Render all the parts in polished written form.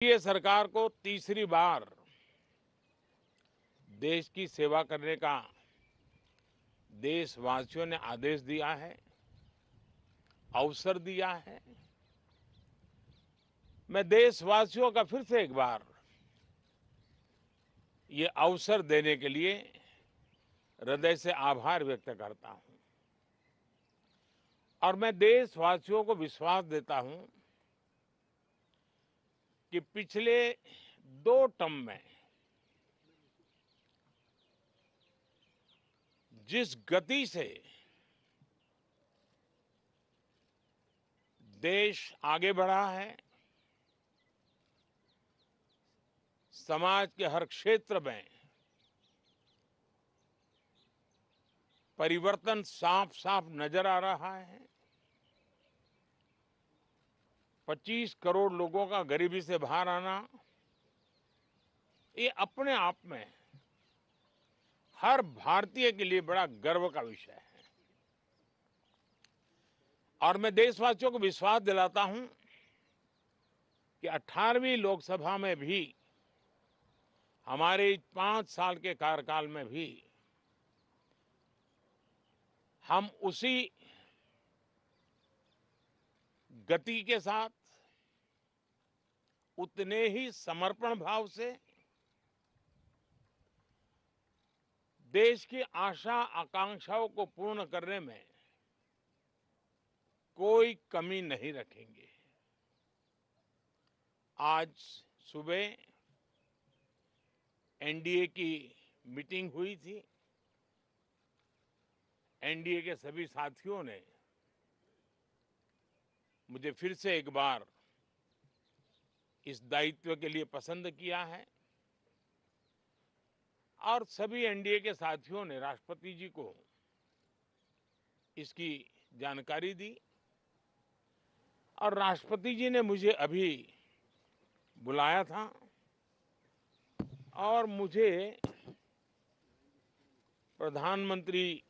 ये सरकार को तीसरी बार देश की सेवा करने का देशवासियों ने आदेश दिया है, अवसर दिया है। मैं देशवासियों का फिर से एक बार ये अवसर देने के लिए हृदय से आभार व्यक्त करता हूं और मैं देशवासियों को विश्वास देता हूं कि पिछले 2 टर्म में जिस गति से देश आगे बढ़ा है, समाज के हर क्षेत्र में परिवर्तन साफ साफ नजर आ रहा है। 25 करोड़ लोगों का गरीबी से बाहर आना, ये अपने आप में हर भारतीय के लिए बड़ा गर्व का विषय है। और मैं देशवासियों को विश्वास दिलाता हूं कि 18वीं लोकसभा में भी, हमारे 5 साल के कार्यकाल में भी, हम उसी गति के साथ, उतने ही समर्पण भाव से देश की आशा आकांक्षाओं को पूर्ण करने में कोई कमी नहीं रखेंगे। आज सुबह एनडीए की मीटिंग हुई थी। एनडीए के सभी साथियों ने मुझे फिर से एक बार इस दायित्व के लिए पसंद किया है और सभी एनडीए के साथियों ने राष्ट्रपति जी को इसकी जानकारी दी और राष्ट्रपति जी ने मुझे अभी बुलाया था और मुझे प्रधानमंत्री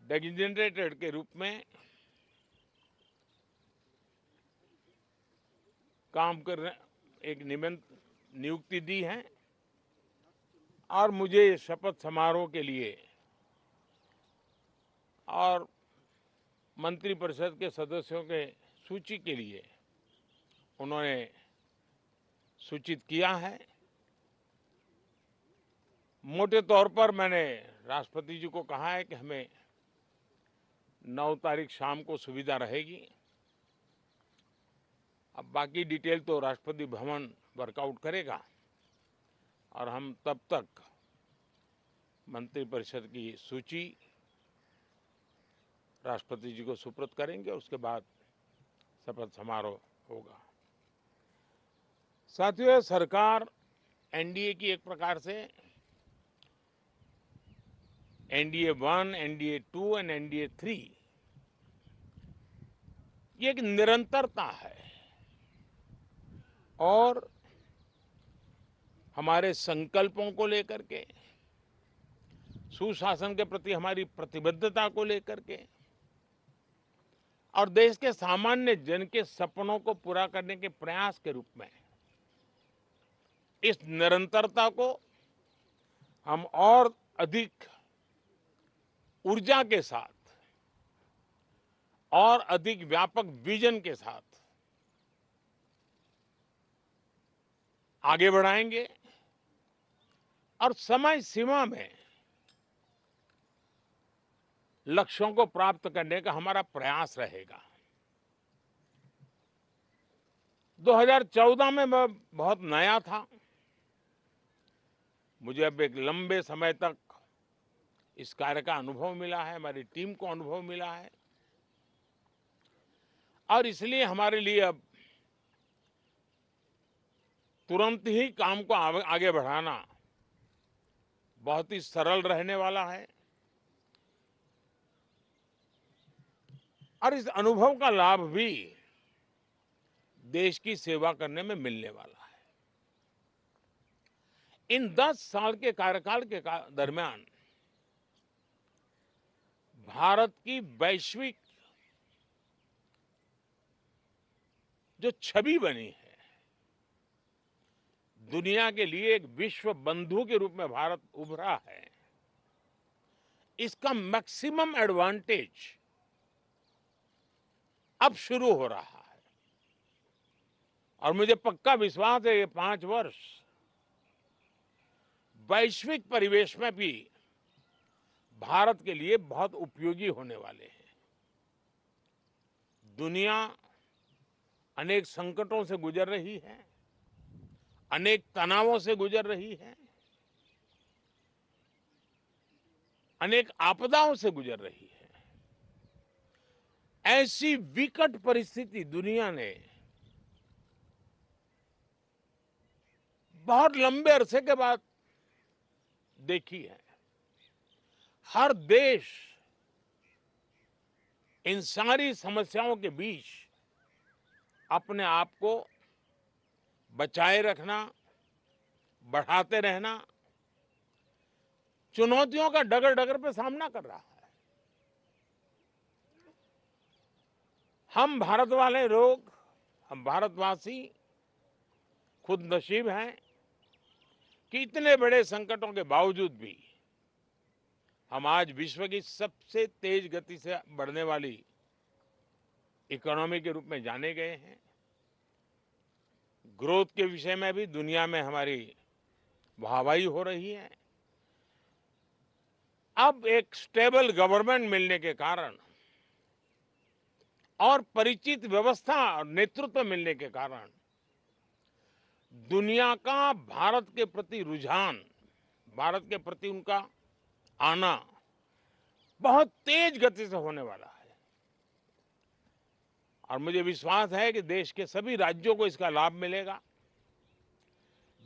डेजिग्नेटेड के रूप में काम कर एक नियुक्ति दी है और मुझे शपथ समारोह के लिए और मंत्रिपरिषद के सदस्यों के सूची के लिए उन्होंने सूचित किया है। मोटे तौर पर मैंने राष्ट्रपति जी को कहा है कि हमें 9 तारीख शाम को सुविधा रहेगी। अब बाकी डिटेल तो राष्ट्रपति भवन वर्कआउट करेगा और हम तब तक मंत्रिपरिषद की सूची राष्ट्रपति जी को सुपुर्द करेंगे। उसके बाद शपथ समारोह होगा। साथियों, सरकार एनडीए की एक प्रकार से एनडीए 1, एनडीए 2 और एनडीए 3 ये एक निरंतरता है और हमारे संकल्पों को लेकर के, सुशासन के प्रति हमारी प्रतिबद्धता को लेकर के और देश के सामान्य जन के सपनों को पूरा करने के प्रयास के रूप में इस निरंतरता को हम और अधिक ऊर्जा के साथ और अधिक व्यापक विजन के साथ आगे बढ़ाएंगे और समय सीमा में लक्ष्यों को प्राप्त करने का हमारा प्रयास रहेगा। 2014 में मैं बहुत नया था। मुझे अब एक लंबे समय तक इस कार्य का अनुभव मिला है, हमारी टीम को अनुभव मिला है और इसलिए हमारे लिए अब तुरंत ही काम को आगे बढ़ाना बहुत ही सरल रहने वाला है और इस अनुभव का लाभ भी देश की सेवा करने में मिलने वाला है। इन 10 साल के कार्यकाल के दरमियान भारत की वैश्विक जो छवि बनी है, दुनिया के लिए एक विश्व बंधु के रूप में भारत उभरा है, इसका मैक्सिमम एडवांटेज अब शुरू हो रहा है। और मुझे पक्का विश्वास है ये 5 वर्ष वैश्विक परिवेश में भी भारत के लिए बहुत उपयोगी होने वाले हैं। दुनिया अनेक संकटों से गुजर रही है, अनेक तनावों से गुजर रही है, अनेक आपदाओं से गुजर रही है। ऐसी विकट परिस्थिति दुनिया ने बहुत लंबे अरसे के बाद देखी है। हर देश इन सारी समस्याओं के बीच अपने आप को बचाए रखना, बढ़ाते रहना, चुनौतियों का डगर डगर पे सामना कर रहा है। हम भारत वाले लोग, हम भारतवासी खुद नसीब हैं कि इतने बड़े संकटों के बावजूद भी हम आज विश्व की सबसे तेज गति से बढ़ने वाली इकोनॉमी के रूप में जाने गए हैं। ग्रोथ के विषय में भी दुनिया में हमारी वाहवाही हो रही है। अब एक स्टेबल गवर्नमेंट मिलने के कारण और परिचित व्यवस्था और नेतृत्व मिलने के कारण दुनिया का भारत के प्रति रुझान, भारत के प्रति उनका आना बहुत तेज गति से होने वाला है। और मुझे विश्वास है कि देश के सभी राज्यों को इसका लाभ मिलेगा।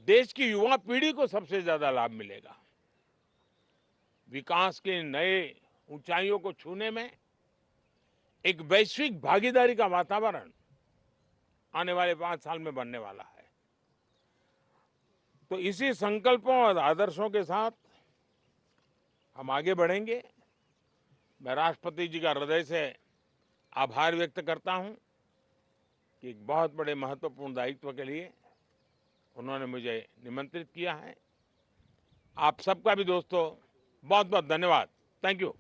देश की युवा पीढ़ी को सबसे ज्यादा लाभ मिलेगा। विकास के नए ऊंचाइयों को छूने में एक वैश्विक भागीदारी का वातावरण आने वाले 5 साल में बनने वाला है। तो इसी संकल्पों और आदर्शों के साथ हम आगे बढ़ेंगे। मैं राष्ट्रपति जी का हृदय से आभार व्यक्त करता हूं कि एक बहुत बड़े महत्वपूर्ण दायित्व के लिए उन्होंने मुझे निमंत्रित किया है। आप सबका भी दोस्तों बहुत बहुत धन्यवाद। Thank you.